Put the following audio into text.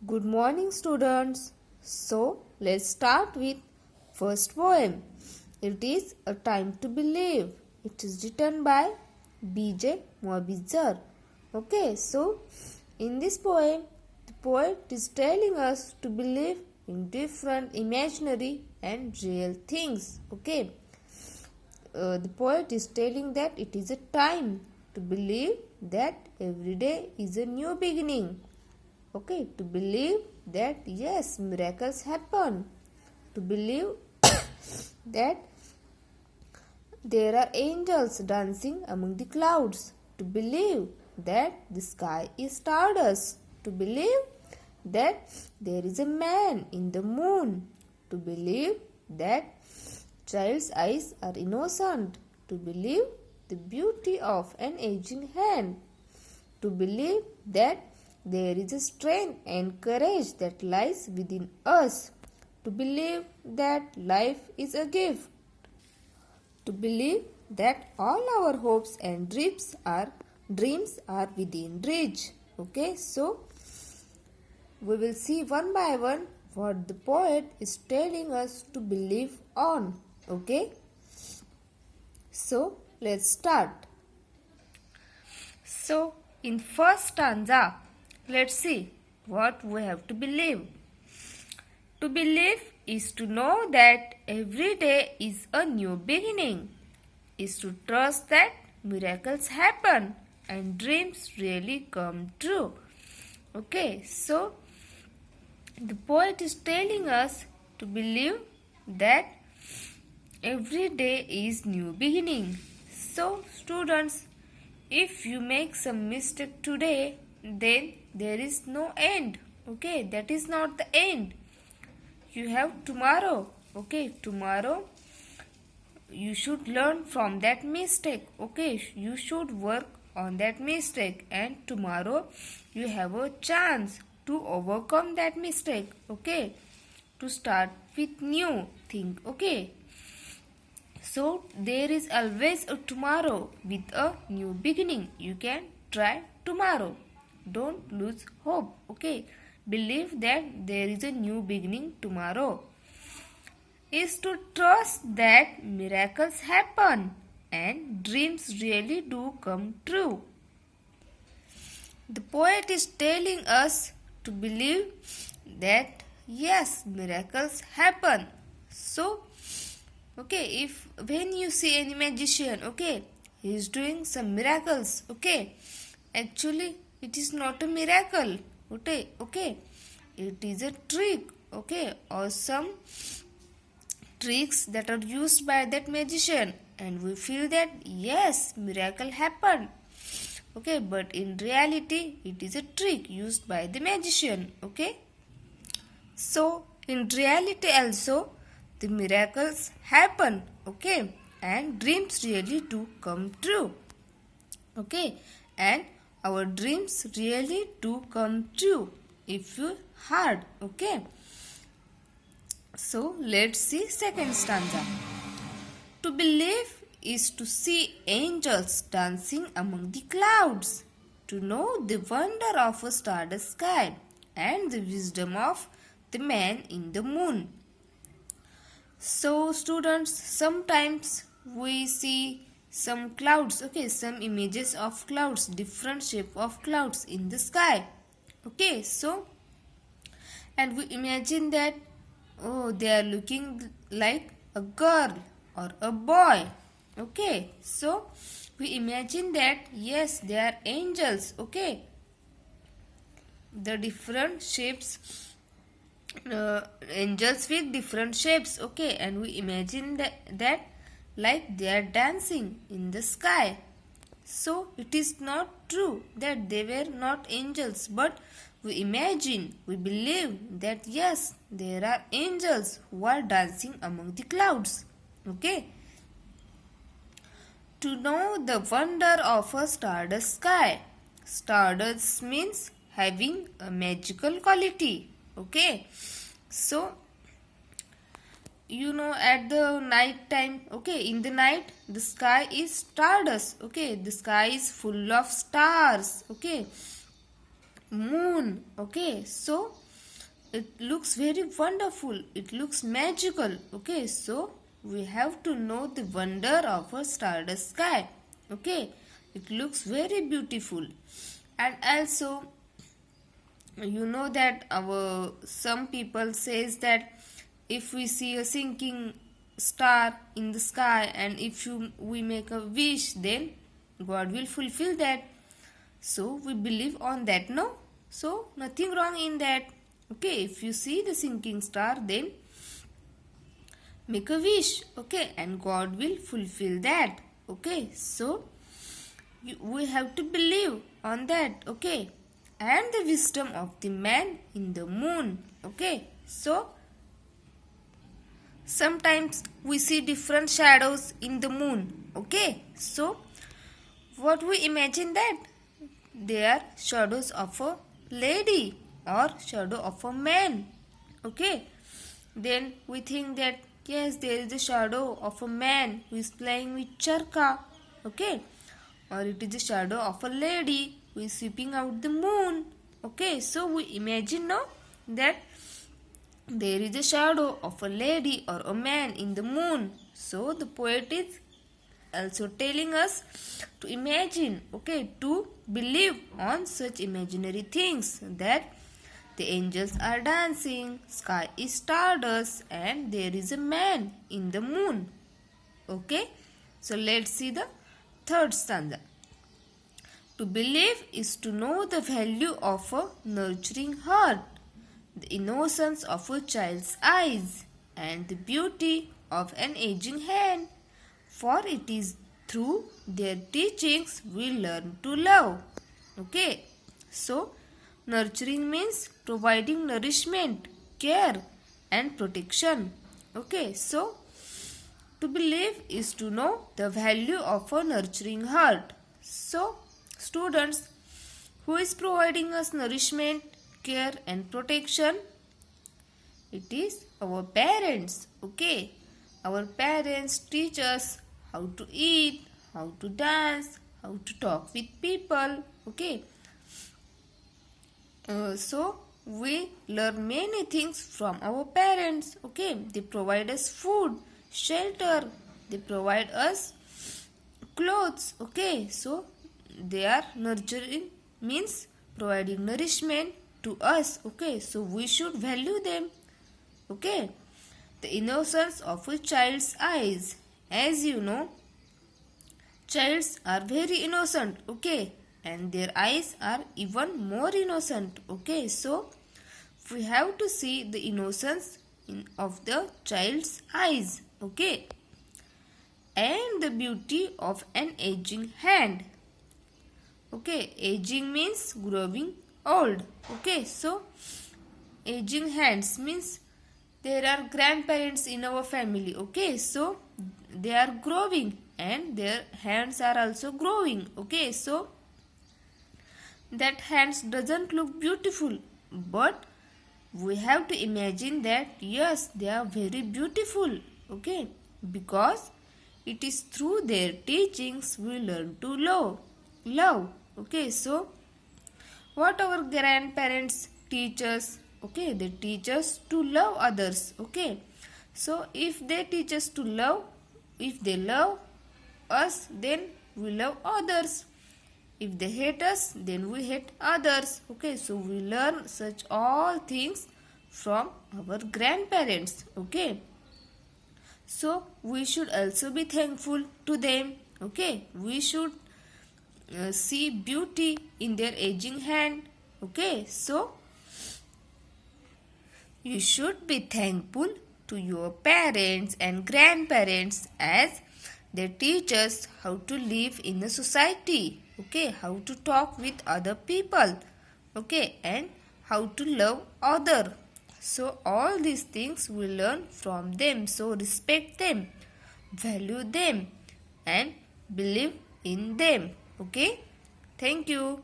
Good morning, students. So, let's start with first poem. It is A Time to Believe. It is written by B.J. Mobizar. Okay, so in this poem, the poet is telling us to believe in different imaginary and real things. Okay, the poet is telling that it is a time to believe that every day is a new beginning. Okay, to believe that yes, miracles happen. To believe that there are angels dancing among the clouds. To believe that the sky is stardust. To believe that there is a man in the moon. To believe that child's eyes are innocent. To believe the beauty of an aging hand. To believe that there is a strength and courage that lies within us. To believe that life is a gift. To believe that all our hopes and dreams are within reach. Okay, so we will see one by one what the poet is telling us to believe on. Okay, so let's start. So in first stanza, let's see what we have to believe. To believe is to know that every day is a new beginning, is to trust that miracles happen and dreams really come true. Okay, so the poet is telling us to believe that every day is new beginning. So students, if you make some mistake today, then there is no end. Okay, that is not the end. You have tomorrow. Okay, tomorrow you should learn from that mistake. Okay, you should work on that mistake, and tomorrow you have a chance to overcome that mistake. Okay, to start with new thing. Okay, so there is always a tomorrow with a new beginning. You can try tomorrow. Don't lose hope. Okay, believe that there is a new beginning tomorrow. Is to trust that miracles happen and dreams really do come true. The poet is telling us to believe that yes, miracles happen. So, okay, if when you see any magician, okay, he is doing some miracles, okay, actually it is not a miracle, okay, it is a trick, okay, or some tricks that are used by that magician, and we feel that yes, miracle happened, okay, but in reality it is a trick used by the magician. Okay, so in reality also the miracles happen. Okay, and dreams really do come true. Okay, and our dreams really do come true if you hard. Okay, so let's see second stanza. To believe is to see angels dancing among the clouds, to know the wonder of a starry sky and the wisdom of the man in the moon. So students, sometimes we see some clouds, okay, some images of clouds, different shape of clouds in the sky. Okay, so and we imagine that oh, they are looking like a girl or a boy. Okay, so we imagine that yes, they are angels. Okay, the different shapes, angels with different shapes. Okay, and we imagine that like they are dancing in the sky. So it is not true that they were not angels, but we imagine, we believe that yes, there are angels who are dancing among the clouds. Okay. To know the wonder of a stardust sky. Stardust means having a magical quality. Okay. So you know, at the night time, okay, in the night the sky is stardust. Okay, the sky is full of stars. Okay, moon. Okay, so it looks very wonderful, it looks magical. Okay, so we have to know the wonder of a stardust sky. Okay, it looks very beautiful. And also, you know that our some people says that if we see a sinking star in the sky, and if we make a wish, then God will fulfill that. So we believe on that, no? So nothing wrong in that. Okay, if you see the sinking star, then make a wish, okay, and God will fulfill that. Okay, so we have to believe on that. Okay, and the wisdom of the man in the moon. Okay, so sometimes we see different shadows in the moon. Okay, so what we imagine that they are shadows of a lady or shadow of a man. Okay, then we think that yes, there is a shadow of a man who is playing with charka. Okay, or it is a shadow of a lady who is sweeping out the moon. Okay, so we imagine now that there is a shadow of a lady or a man in the moon. So the poet is also telling us to imagine, okay, to believe on such imaginary things, that the angels are dancing, sky is stardust, and there is a man in the moon. Okay, so let's see the third stanza. To believe is to know the value of a nurturing heart, the innocence of a child's eyes, and the beauty of an aging hand. For it is through their teachings we learn to love. Okay, so nurturing means providing nourishment, care, and protection. Okay, so to believe is to know the value of a nurturing heart. So, students, who is providing us nourishment, care, and protection? It is our parents. Okay, our parents teach us how to eat, how to dance, how to talk with people. Okay, so we learn many things from our parents. Okay, they provide us food, shelter, they provide us clothes. Okay, so they are nurturing means providing nourishment to us. Okay, so we should value them. Okay, the innocence of a child's eyes. As you know, childs are very innocent. Okay, and their eyes are even more innocent. Okay, so we have to see the innocence of the child's eyes. Okay, and the beauty of an aging hand. Okay, aging means growing old. Okay, so aging hands means there are grandparents in our family. Okay, so they are growing and their hands are also growing. Okay, so that hands doesn't look beautiful, but we have to imagine that yes, they are very beautiful. Okay, because it is through their teachings we learn to love. Okay, so what our grandparents teach us? Okay, they teach us to love others. Okay, so if they teach us to love, if they love us, then we love others. If they hate us, then we hate others. Okay, so we learn such all things from our grandparents. Okay, so we should also be thankful to them. Okay, we should see beauty in their aging hand. Okay, so you should be thankful to your parents and grandparents, as they teach us how to live in a society. Okay, how to talk with other people. Okay, and how to love other. So all these things we learn from them. So respect them, value them, and believe in them. Okay, thank you.